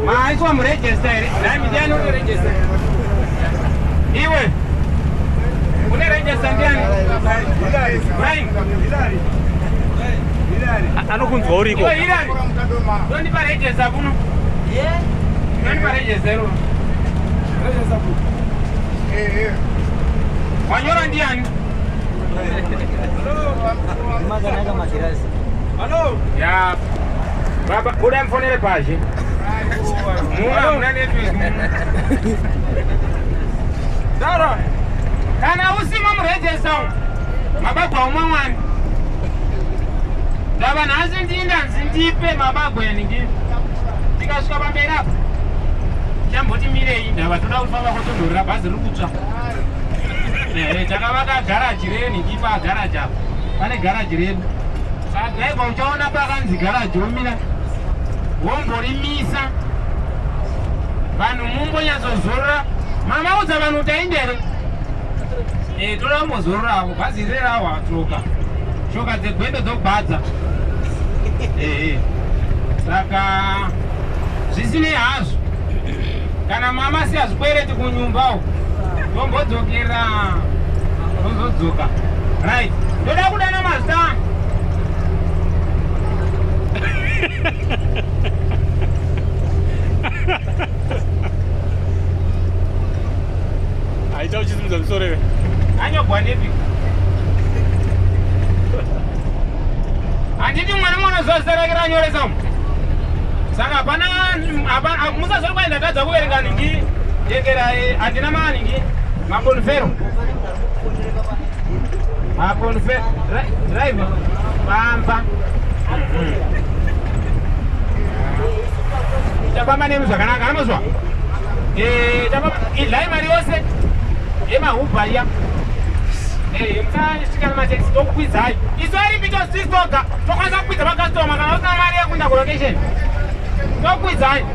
Mais uma register, né? Me deu no register. Iwe. Une register ndiani? Vai. Anokunzwa Iwe Hilary. Don't pa register kuno. Yeah. Don't pa register. Register kuno. Wanyora ndiani? Maganaga matirasi. Hello. Ya. Baba, uda mfonele paje. Muna network. Dara. Kana usima mregister. Mabagwa umwani. Daba nazi ndinda nzindipe mabagwa yaningi. Tikashuka pambera. Chamboti mirei ndaba toda kufamba kutondorera bhazi rikutsva. Takavaka garaji reni ndipa garaji apa. Pane garaji redu. Saka driver uchaona pakanzi garaji womira. Womborimisa. Vanhu mumbonyatsozorora. Mama udza vanhu taindere. Toda kumbozorora apo bhazi rerawo atoka. Shoka dzegwendo dzobhadza. Saka zvisine hazvo. Kana mama siyazvikwereti kunyumbawo. Tombodzokera. Tozodzoka. Right. Ndoda kudana mazita. Aita uchizungumza msore. Anyogwa nepi. Anditi mwana mwana zoserekera nyoresa. Saka pana musazori kwaenda tadza kuverenga ningi. Yekera andina mani ningi. Makonfero. Makonfero. Driver. Pampa. Chapamba nemu zvakanaka amazwa. Chapamba idlai mari yose. Emahupa iya. Mutani stika namateksi tokukwidzayo. Isu Rimbi tositoga. Tokwanisa kukwidza makastoma kana usina mari yekuenda kulocation. Tokukwidzayo.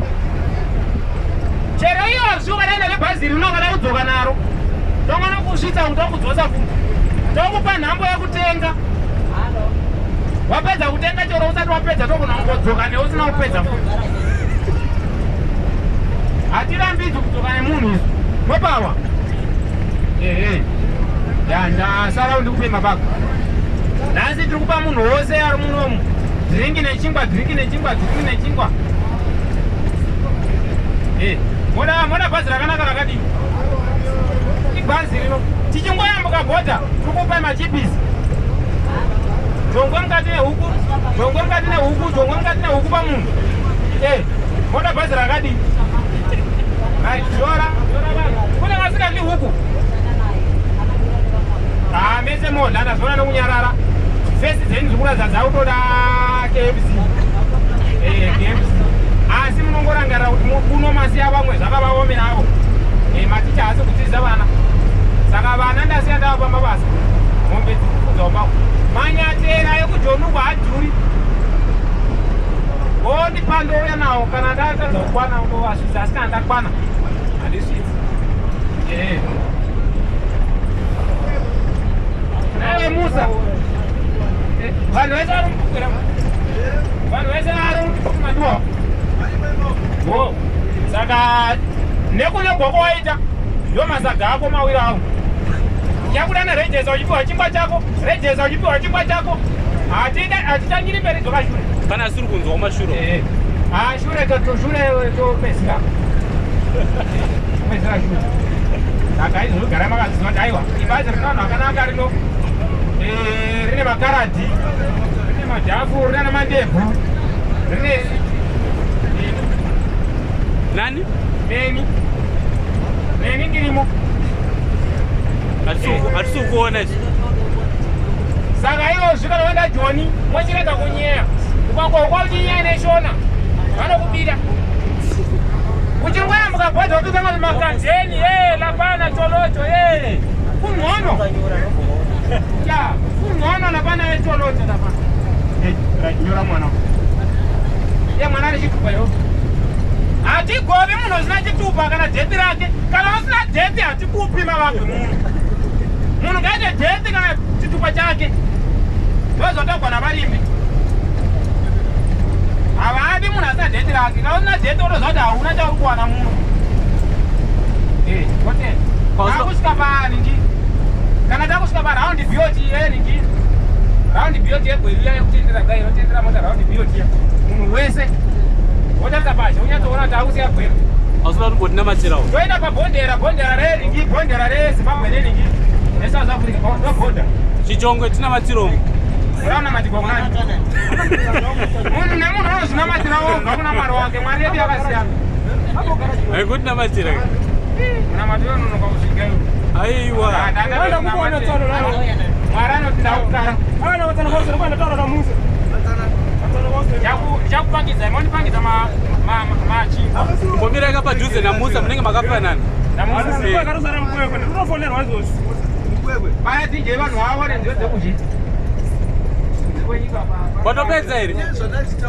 Chero iyo zuva denda rebhazi rinongada kudzoka naro. Tongana kusvitsa kuti tokudzosa futi. Tokupa nhambo yekutenga. Wapedza kutenga chero usati wapedza togona kungodzoka neusina kupedza futi. Hatirambidzwi kudzoka nemunhu isu. Mopawa. Ndasara ndikupe mabako. Nhasi tiri kupa munhu wose ari munomu. Drinki nechingwa, drinki nechingwa, drinki nechingwa. Moda bhazi rakanaka rakadini. Ibhazi rino. Tichingoyambuka bhodha, tiri kupa machipisi. Jongwe mukati nehuku, jongwe mukati nehuku, jongwe mukati nehuku pamunhu. Moda bhazi rakadini. Zora. Kune vasikandi huku. Mese modha ndazona nokunyarara. Fesi dzeni dzikuradza dzautoda KFC. KFC. Asi munongorangarira kuti kuno masiya vamwe zvakavaomera avo. Maticha haasi kudzidzisa vana. Saka vana ndasiya ndava pamabasa. Mombe dzikufudzawo pavo. Manyatera ekujonugwa hadhuri. Ndipandouya nawo kana ndatadza kukwana ndovasvitsa asi kana ndakwana handisvitsi. Nawe Musa. Vanhu vese vari mukukwira. Vanhu vese vari mukumaduwa. Saka nekune gwako waita ndomasaga ako mawira awo. Yakudana rejesa uchipiwa chingwa chako, rejesa uchipiwa chingwa chako. Hatitangiri mberi dzoka shure. Kana asiri kunzwa mashuro. Shure topesika. Pesika shure. Saka izogara makaziva kuti aiwa ibhazi rine vanhu vakanaka rino. Rine makaradhi, rine madhafu, rine namandebvu, rine nani? Neni ndirimo. Hatisi kuona izvi. Saka ivo svika noenda Joni, mochirega kunyeya. Ukangokwa uchinyeya neshona, vanokubida. Uchingoyambuka bhodha wototanga makanzeni, lapana cholocho, kumhono. Kumhono lapana wecholocho lapana. Nyora mwana. Mwana ari chitupa yo. Hatigovi munhu usina chitupa kana dheti rake. Kana usina dheti hatikupi mavagwe munhu. Munhu ngaite dheti kana chitupa chake. Ndozotogwa naVarimbi. Avadi munhu asina dheti rake. Kana usina dheti unoziva kuti hauna chauri kuwana munhu. Hotel. Takusvika paningi. Kana takusvika paraundi BOT yeningi. Raundi BOT yegweriya yekutendera kudai inotendera mota raundi BOT ya. Munhu wese. Wotarisa pasha unyatsoona kuti akusiya gwera. Hausina kumbotinamatirawo. Toenda pabhondera, bhondera reningi, bhondera reZimbabwe reningi. neSouth Africa, nobhodha. Kachongwe tinamatiromwo. Unamatirwa kunani? Munhu nemunhu unozvinamatira woga kuna Mwari wake. Mwari yedu yakasiyana. Haikuti namatira. Unamatira unonoka kusvika iwe. Aiwa. Ndakaenda kuona tsaro raro. Mwari anoti ndakugara. Ana watana vose kwenda taura na Musa. Chakupangidza, monipangidza machimba. Mbomira padhuze naMusa munenge makafanana. Namusa akarusara mkwekwe. Unofonerwa izvozvi. Paya DJ vanhu vavo nenziyo dzekuchi. Watopedza here? Yes, so that's the